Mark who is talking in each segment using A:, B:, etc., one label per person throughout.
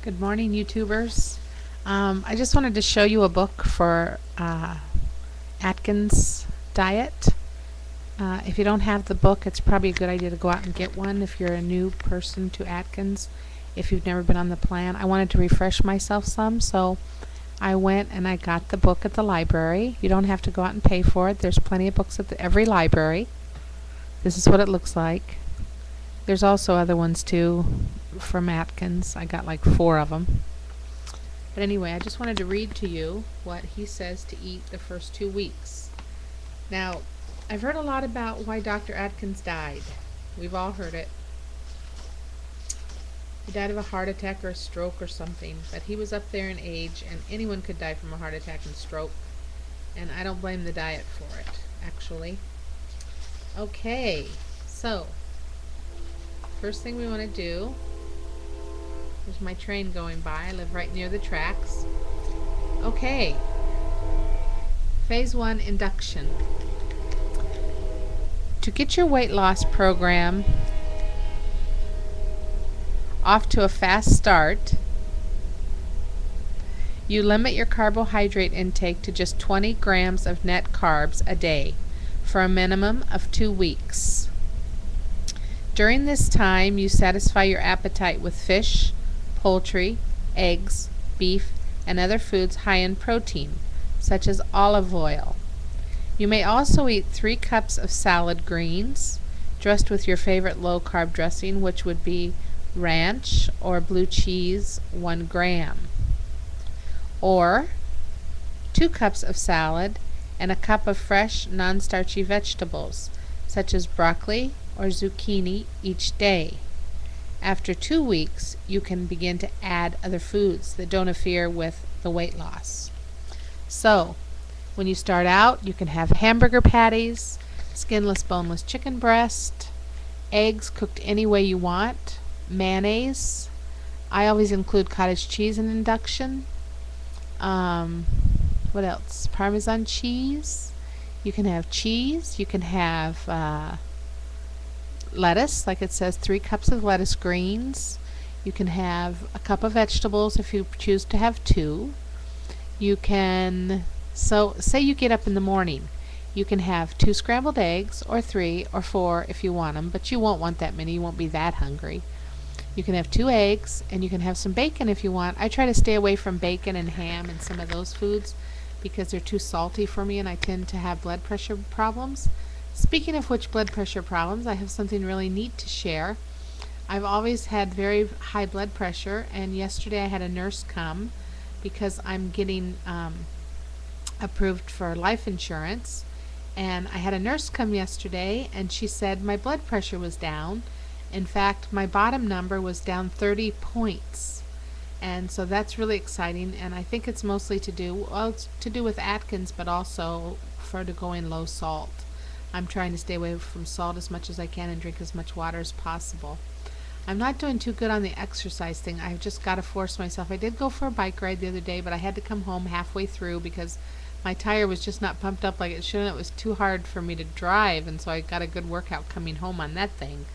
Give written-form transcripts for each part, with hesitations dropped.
A: Good morning, YouTubers. I just wanted to show you a book for Atkins diet. If you don't have the book, it's probably a good idea to go out and get one if you're a new person to Atkins, if you've never been on the plan. I wanted to refresh myself some, so I went and I got the book at the library. You don't have to go out and pay for it. There's plenty of books at every library. This is what it looks like. There's also other ones too from Atkins. I got like 4 of them. But anyway, I just wanted to read to you what he says to eat the first 2 weeks. Now, I've heard a lot about why Dr. Atkins died. We've all heard it. He died of a heart attack or a stroke or something, but he was up there in age, and anyone could die from a heart attack and stroke, and I don't blame the diet for it, actually. Okay, so first thing we want to do, there's my train going by. I live right near the tracks. Okay, phase 1 induction. To get your weight loss program off to a fast start, you limit your carbohydrate intake to just 20 grams of net carbs a day for a minimum of 2 weeks. During this time, you satisfy your appetite with fish, poultry, eggs, beef, and other foods high in protein, such as olive oil. You may also eat 3 cups of salad greens, dressed with your favorite low-carb dressing, which would be ranch or blue cheese, 1 gram. Or 2 cups of salad and a cup of fresh, non-starchy vegetables, such as broccoli or zucchini each day. After 2 weeks, you can begin to add other foods that don't interfere with the weight loss. So, when you start out, you can have hamburger patties, skinless, boneless chicken breast, eggs cooked any way you want, mayonnaise. I always include cottage cheese in induction. What else? Parmesan cheese. You can have cheese. You can have lettuce, like it says, 3 cups of lettuce greens. You can have a cup of vegetables if you choose to have 2. You can, so say you get up in the morning, you can have 2 scrambled eggs, or 3 or 4 if you want them, but you won't want that many. You won't be that hungry. You can have 2 eggs, and you can have some bacon if you want. I try to stay away from bacon and ham and some of those foods because they're too salty for me, and I tend to have blood pressure problems. Speaking of which, blood pressure problems, I have something really neat to share. I've always had very high blood pressure, and yesterday I had a nurse come because I'm getting approved for life insurance, and I had a nurse come yesterday, and she said my blood pressure was down. In fact, my bottom number was down 30 points, and so that's really exciting, and I think it's mostly to do, well, it's to do with Atkins, but also to go in low salt. I'm trying to stay away from salt as much as I can and drink as much water as possible. I'm not doing too good on the exercise thing. I've just got to force myself. I did go for a bike ride the other day, but I had to come home halfway through because my tire was just not pumped up like it should, and it was too hard for me to drive, and so I got a good workout coming home on that thing.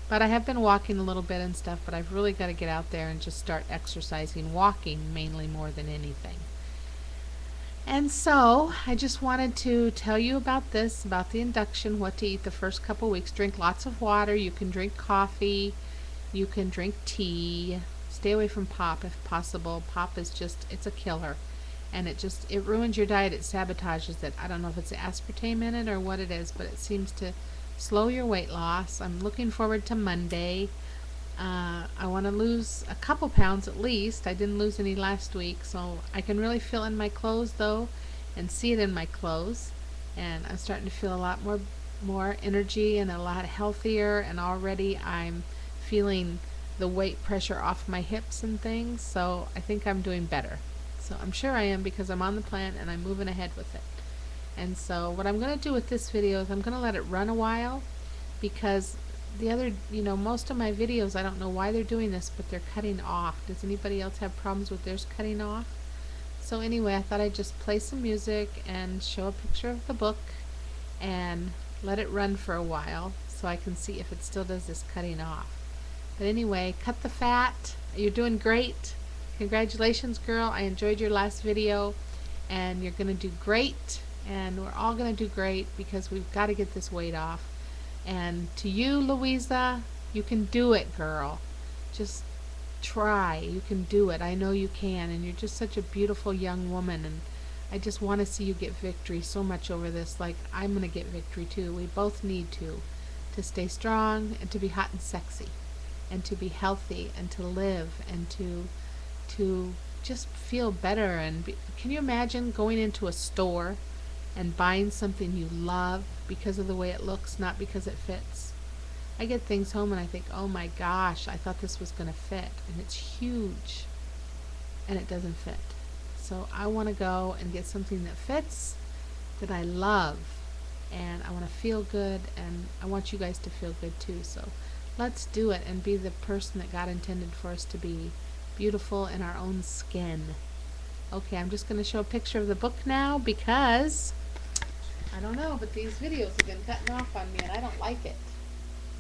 A: But I have been walking a little bit and stuff, but I've really got to get out there and just start exercising, walking mainly more than anything. And so I just wanted to tell you about this, about the induction, what to eat the first couple weeks. Drink lots of water. You can drink coffee. You can drink tea. Stay away from pop if possible. Pop is just, it's a killer. And it ruins your diet. It sabotages it. I don't know if it's the aspartame in it or what it is, but it seems to slow your weight loss. I'm looking forward to Monday. I want to lose a couple pounds at least. I didn't lose any last week, so I can really feel in my clothes though, and see it in my clothes. And I'm starting to feel a lot more energy and a lot healthier, and already I'm feeling the weight pressure off my hips and things, so I think I'm doing better. So I'm sure I am because I'm on the plan and I'm moving ahead with it. And so what I'm going to do with this video is I'm going to let it run a while, because the other, most of my videos, I don't know why they're doing this, but they're cutting off. Does anybody else have problems with theirs cutting off? So anyway, I thought I'd just play some music and show a picture of the book and let it run for a while so I can see if it still does this cutting off. But anyway, cut the fat. You're doing great. Congratulations, girl. I enjoyed your last video, and you're going to do great, and we're all going to do great because we've got to get this weight off. And to you, Louisa, you can do it, girl. Just try. You can do it. I know you can, and you're just such a beautiful young woman, and I just want to see you get victory so much over this. Like, I'm going to get victory too. We both need to stay strong and to be hot and sexy and to be healthy and to live and to just feel better. And can you imagine going into a store and buying something you love because of the way it looks, not because it fits? I get things home and I think, oh my gosh, I thought this was going to fit, and it's huge and it doesn't fit. So I want to go and get something that fits, that I love, and I want to feel good, and I want you guys to feel good too. So let's do it and be the person that God intended for us to be, beautiful in our own skin. Okay, I'm just going to show a picture of the book now because, I don't know, but these videos have been cutting off on me and I don't like it.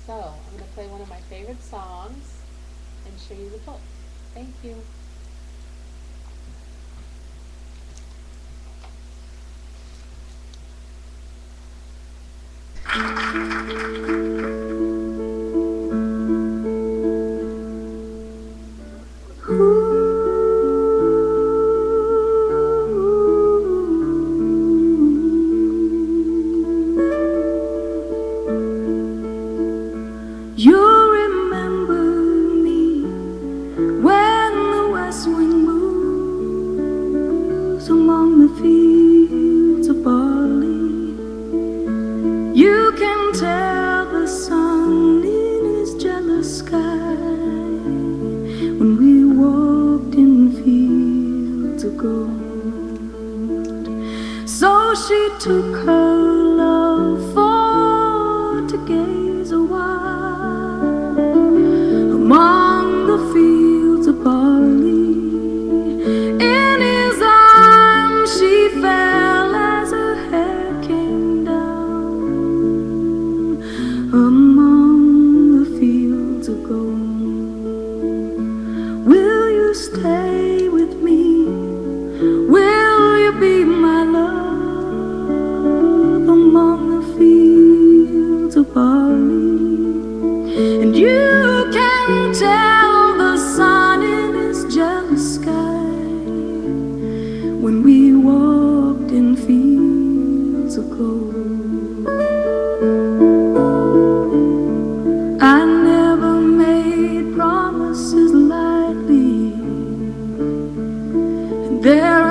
A: So I'm going to play one of my favorite songs and show you the book. Thank you.
B: You remember me when the west wind moves along the fields of barley. You can tell the sun in his jealous sky when we walked in fields of gold. So she took her love for to gaze a while among the fields of barley. In his arms she fell as her hair came down among the fields of gold. Will you stay with me? Will you be my love among the fields of barley? And you can tell the sun in his jealous sky when we walked in fields of gold. I never made promises lightly, and there